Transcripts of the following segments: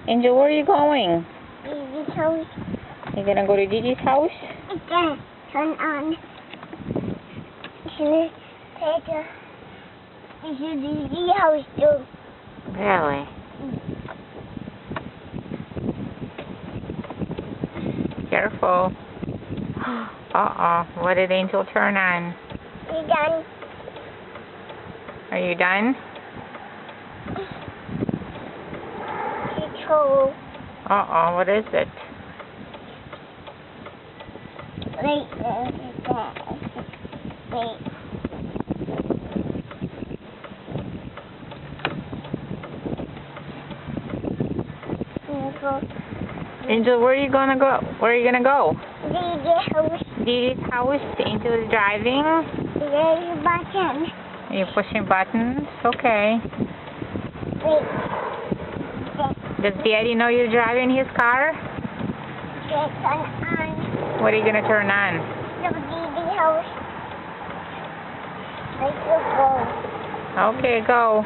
Angel, where are you going? Gigi's house. You gonna go to Gigi's house? It's gonna turn on. It's Gigi's house too. Really? Careful. Uh-oh. What did Angel turn on? You done? Are you done? Control. Uh-oh. What is it? Wait. Angel, where are you gonna go? Where are you gonna go? Gigi's house. Gigi's house. Angel is driving. There's a button. Are you pushing buttons? Okay. Wait. Does Daddy know you're driving his car? Turn on. What are you gonna turn on? The Gigi's house. Let's go. Okay, go.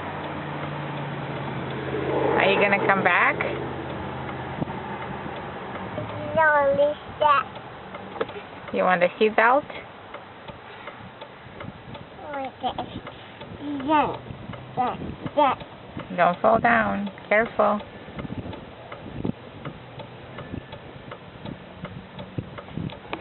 Are you gonna come back? No, leave that. You want the seatbelt? That. Don't fall down. Careful.